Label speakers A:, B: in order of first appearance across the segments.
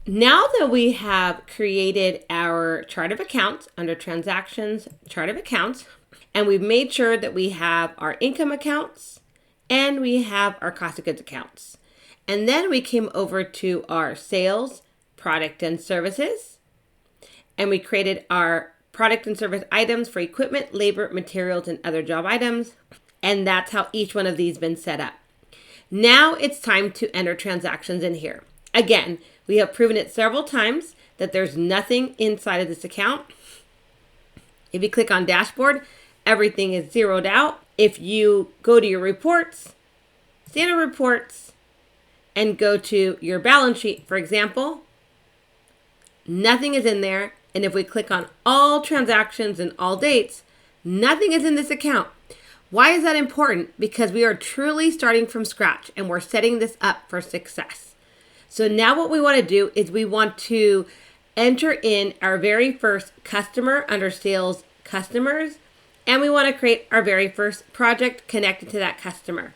A: Now that we have created our chart of accounts under transactions, chart of accounts, and we've made sure that we have our income accounts and we have our cost of goods accounts. And then we came over to our sales, product and services, and we created our product and service items for equipment, labor, materials, and other job items. And that's how each one of these been set up. Now it's time to enter transactions in here. Again, we have proven it several times that there's nothing inside of this account. If you click on dashboard, everything is zeroed out. If you go to your reports, standard reports, and go to your balance sheet, for example, nothing is in there. And if we click on all transactions and all dates, nothing is in this account. Why is that important? Because we are truly starting from scratch and we're setting this up for success. So now what we want to do is we want to enter in our very first customer under sales customers, and we want to create our very first project connected to that customer.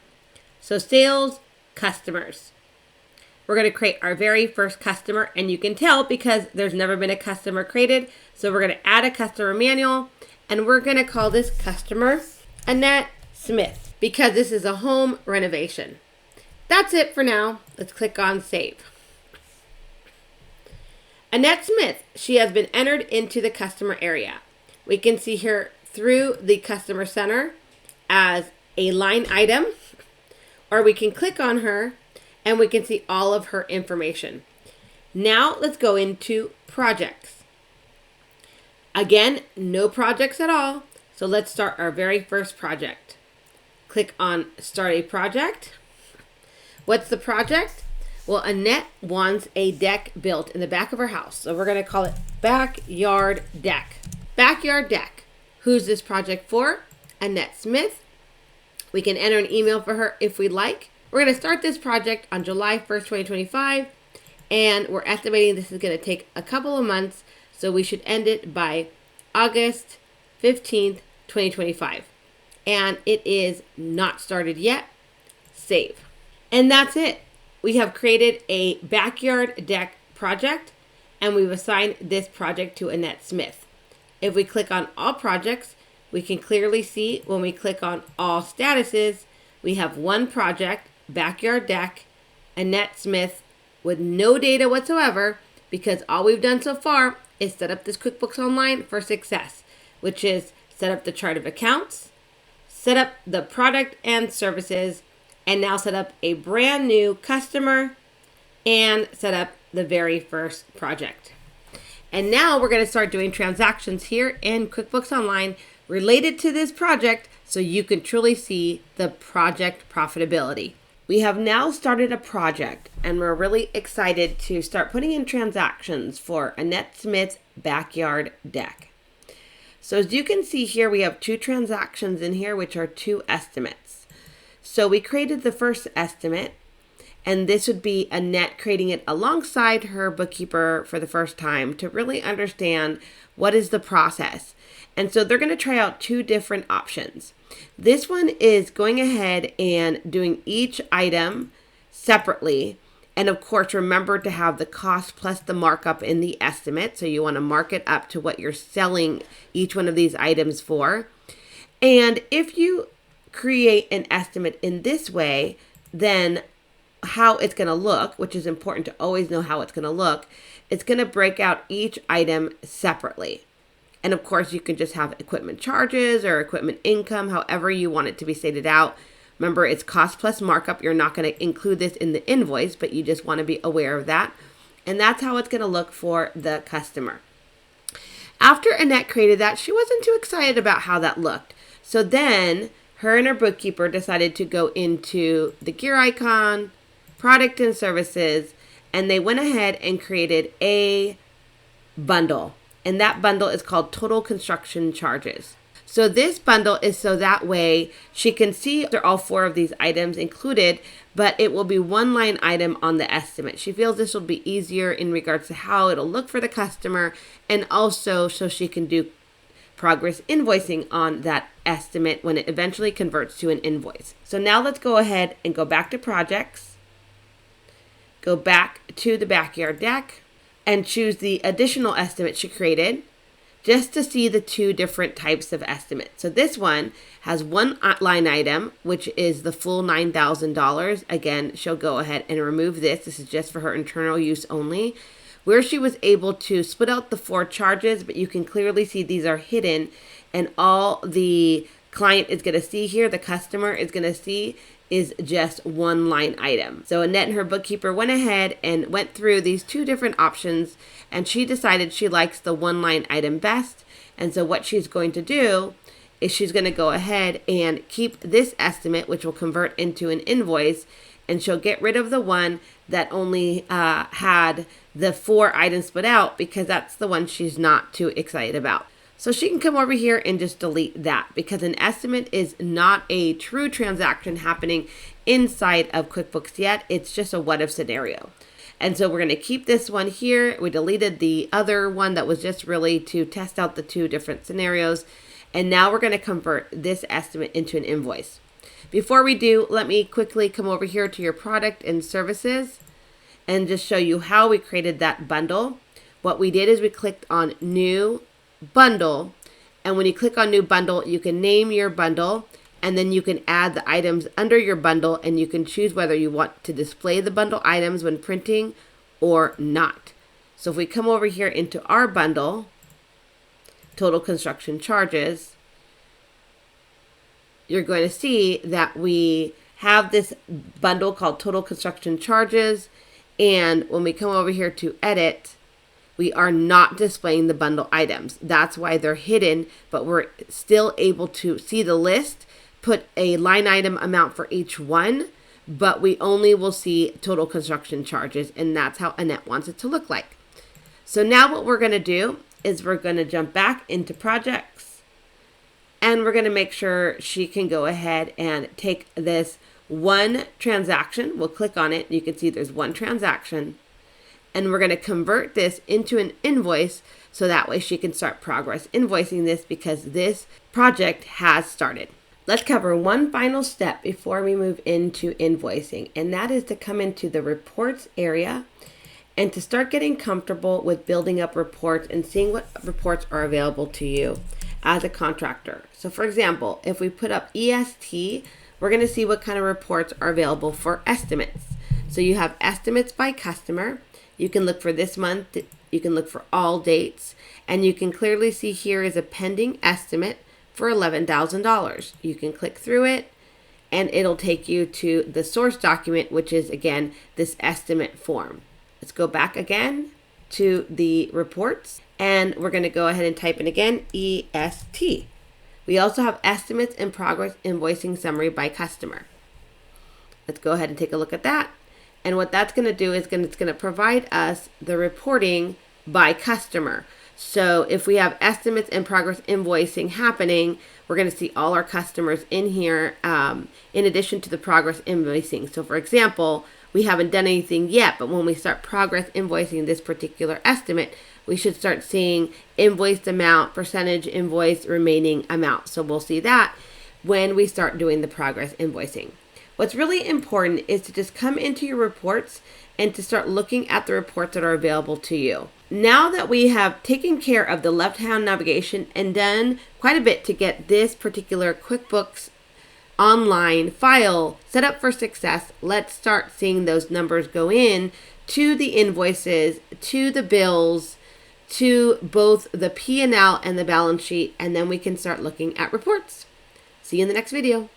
A: So sales customers. We're going to create our very first customer, and you can tell because there's never been a customer created. So we're going to add a customer manual, and we're going to call this customer Annette Smith because this is a home renovation. That's it for now. Let's click on save. Annette Smith, she has been entered into the customer area. We can see her through the customer center as a line item, or we can click on her and we can see all of her information. Now let's go into projects. Again, no projects at all. So let's start our very first project. Click on start a project. What's the project? Well, Annette wants a deck built in the back of her house. So we're going to call it backyard deck. Backyard deck. Who's this project for? Annette Smith. We can enter an email for her if we'd like. We're going to start this project on July 1st, 2025. And we're estimating this is going to take a couple of months. So we should end it by August 15th, 2025. And it is not started yet. Save. And that's it. We have created a backyard deck project and we've assigned this project to Annette Smith. If we click on all projects, we can clearly see when we click on all statuses, we have one project, backyard deck, Annette Smith, with no data whatsoever because all we've done so far is set up this QuickBooks Online for success, which is set up the chart of accounts, set up the product and services, and now set up a brand new customer and set up the very first project. And now we're going to start doing transactions here in QuickBooks Online related to this project so you can truly see the project profitability. We have now started a project and we're really excited to start putting in transactions for Annette Smith's backyard deck. So as you can see here, we have two transactions in here, which are two estimates. So we created the first estimate, and this would be Annette creating it alongside her bookkeeper for the first time to really understand what is the process. And so they're going to try out two different options. This one is going ahead and doing each item separately. And of course, remember to have the cost plus the markup in the estimate. So you want to mark it up to what you're selling each one of these items for. And if you create an estimate in this way, then how it's going to look, which is important to always know how it's going to look, it's going to break out each item separately. And of course, you can just have equipment charges or equipment income, however you want it to be stated out. Remember, it's cost plus markup. You're not going to include this in the invoice, but you just want to be aware of that. And that's how it's going to look for the customer. After Annette created that, she wasn't too excited about how that looked. So then her and her bookkeeper decided to go into the gear icon, product and services, and they went ahead and created a bundle. And that bundle is called Total Construction Charges. So this bundle is so that way she can see there are all four of these items included, but it will be one line item on the estimate. She feels this will be easier in regards to how it'll look for the customer, and also so she can do progress invoicing on that estimate when it eventually converts to an invoice. So now let's go ahead and go back to projects, go back to the backyard deck. and choose the additional estimate she created just to see the two different types of estimates. So this one has one line item, which is the full $9,000. Again, she'll go ahead and remove this. This is just for her internal use only, where she was able to split out the 4 charges, but you can clearly see these are hidden, and all the client is going to see here, the customer is going to see, is just one line item. So Annette and her bookkeeper went ahead and went through these 2 different options, and she decided she likes the one line item best. And so what she's going to do is she's going to go ahead and keep this estimate, which will convert into an invoice, and she'll get rid of the one that only had the 4 items split out, because that's the one she's not too excited about. So she can come over here and just delete that, because an estimate is not a true transaction happening inside of QuickBooks yet. It's just a what if scenario. And so we're going to keep this one here. We deleted the other one that was just really to test out the 2 different scenarios. And now we're going to convert this estimate into an invoice. Before we do, let me quickly come over here to your product and services and just show you how we created that bundle. What we did is we clicked on new bundle, and when you click on new bundle, you can name your bundle, and then you can add the items under your bundle, and you can choose whether you want to display the bundle items when printing or not. So if we come over here into our bundle, total construction charges, you're going to see that we have this bundle called total construction charges, and when we come over here to edit, we are not displaying the bundle items. That's why they're hidden, but we're still able to see the list, put a line item amount for each one, but we only will see total construction charges, and that's how Annette wants it to look like. So now what we're going to do is we're going to jump back into projects, and we're going to make sure she can go ahead and take this one transaction. We'll click on it. You can see there's one transaction. And we're going to convert this into an invoice, so that way she can start progress invoicing this, because this project has started. Let's cover one final step before we move into invoicing, and that is to come into the reports area and to start getting comfortable with building up reports and seeing what reports are available to you as a contractor. So for example, if we put up EST, we're going to see what kind of reports are available for estimates. So you have estimates by customer. You can look for this month, you can look for all dates, and you can clearly see here is a pending estimate for $11,000. You can click through it, and it'll take you to the source document, which is, again, this estimate form. Let's go back again to the reports, and we're going to go ahead and type in again, EST. We also have estimates in progress invoicing summary by customer. Let's go ahead and take a look at that. And what that's going to do is it's going to provide us the reporting by customer. So if we have estimates in progress invoicing happening, we're going to see all our customers in here in addition to the progress invoicing. So for example, we haven't done anything yet, but when we start progress invoicing this particular estimate, we should start seeing invoiced amount, percentage invoice, remaining amount. So we'll see that when we start doing the progress invoicing. What's really important is to just come into your reports and to start looking at the reports that are available to you. Now that we have taken care of the left-hand navigation and done quite a bit to get this particular QuickBooks Online file set up for success, let's start seeing those numbers go in to the invoices, to the bills, to both the P&L and the balance sheet, and then we can start looking at reports. See you in the next video.